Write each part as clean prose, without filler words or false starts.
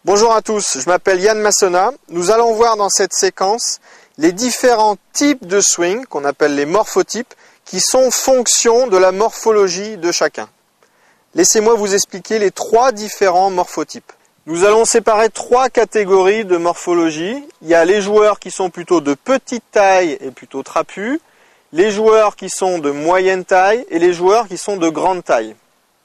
Bonjour à tous, je m'appelle Yann Massona. Nous allons voir dans cette séquence les différents types de swing, qu'on appelle les morphotypes, qui sont fonction de la morphologie de chacun. Laissez-moi vous expliquer les trois différents morphotypes. Nous allons séparer trois catégories de morphologie. Il y a les joueurs qui sont plutôt de petite taille et plutôt trapus, les joueurs qui sont de moyenne taille et les joueurs qui sont de grande taille.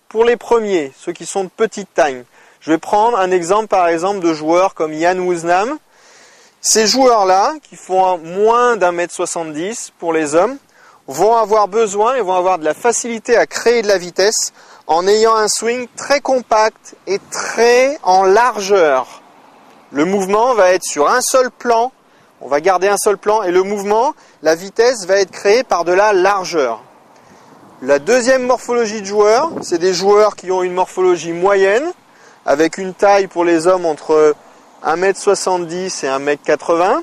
Pour les premiers, ceux qui sont de petite taille, je vais prendre un exemple par exemple de joueurs comme Jan Woosnam. Ces joueurs-là, qui font moins d'1m70 pour les hommes, vont avoir besoin et vont avoir de la facilité à créer de la vitesse en ayant un swing très compact et très en largeur. Le mouvement va être sur un seul plan, on va garder un seul plan et le mouvement, la vitesse va être créée par de la largeur. La deuxième morphologie de joueurs, c'est des joueurs qui ont une morphologie moyenne, avec une taille pour les hommes entre 1m70 et 1m80.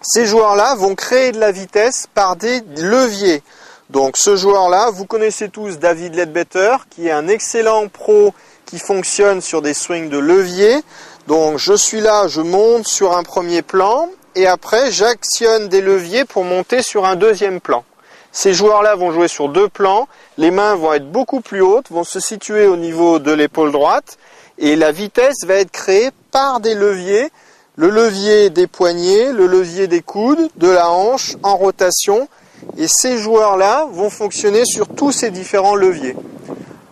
Ces joueurs-là vont créer de la vitesse par des leviers. Donc ce joueur-là, vous connaissez tous David Leadbetter, qui est un excellent pro qui fonctionne sur des swings de levier. Donc je suis là, je monte sur un premier plan et après j'actionne des leviers pour monter sur un deuxième plan. Ces joueurs-là vont jouer sur deux plans, les mains vont être beaucoup plus hautes, vont se situer au niveau de l'épaule droite. Et la vitesse va être créée par des leviers, le levier des poignets, le levier des coudes, de la hanche en rotation. Et ces joueurs-là vont fonctionner sur tous ces différents leviers.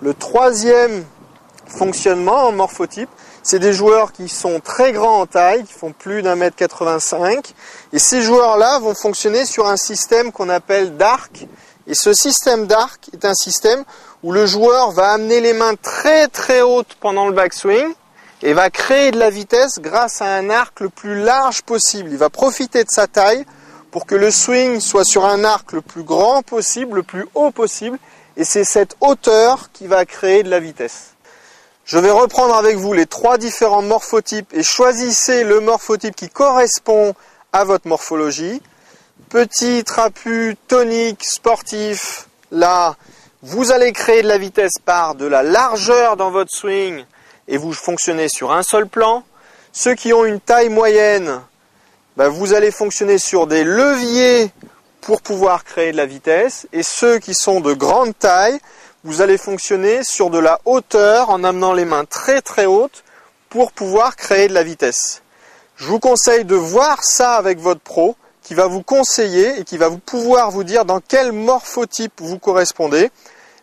Le troisième fonctionnement en morphotype, c'est des joueurs qui sont très grands en taille, qui font plus d'1m85. Et ces joueurs-là vont fonctionner sur un système qu'on appelle d'arc. Et ce système d'arc est un système où le joueur va amener les mains très très hautes pendant le backswing et va créer de la vitesse grâce à un arc le plus large possible. Il va profiter de sa taille pour que le swing soit sur un arc le plus grand possible, le plus haut possible, et c'est cette hauteur qui va créer de la vitesse. Je vais reprendre avec vous les trois différents morphotypes et choisissez le morphotype qui correspond à votre morphologie. Petit, trapu, tonique, sportif, là, vous allez créer de la vitesse par de la largeur dans votre swing et vous fonctionnez sur un seul plan. Ceux qui ont une taille moyenne, vous allez fonctionner sur des leviers pour pouvoir créer de la vitesse. Et ceux qui sont de grande taille, vous allez fonctionner sur de la hauteur en amenant les mains très très hautes pour pouvoir créer de la vitesse. Je vous conseille de voir ça avec votre pro qui va vous conseiller et qui va pouvoir vous dire dans quel morphotype vous correspondez.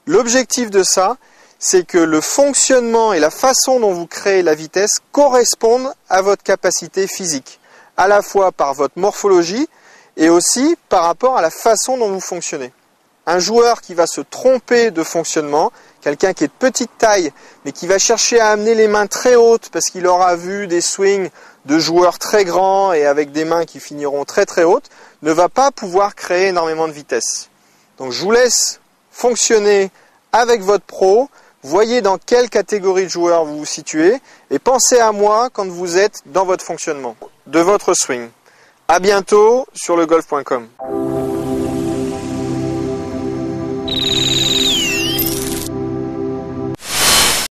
L'objectif de ça, c'est que le fonctionnement et la façon dont vous créez la vitesse correspondent à votre capacité physique, à la fois par votre morphologie et aussi par rapport à la façon dont vous fonctionnez. Un joueur qui va se tromper de fonctionnement, quelqu'un qui est de petite taille, mais qui va chercher à amener les mains très hautes parce qu'il aura vu des swings de joueurs très grands et avec des mains qui finiront très très hautes, ne va pas pouvoir créer énormément de vitesse. Donc je vous laisse fonctionner avec votre pro, voyez dans quelle catégorie de joueurs vous vous situez et pensez à moi quand vous êtes dans votre fonctionnement de votre swing. À bientôt sur legolf.com.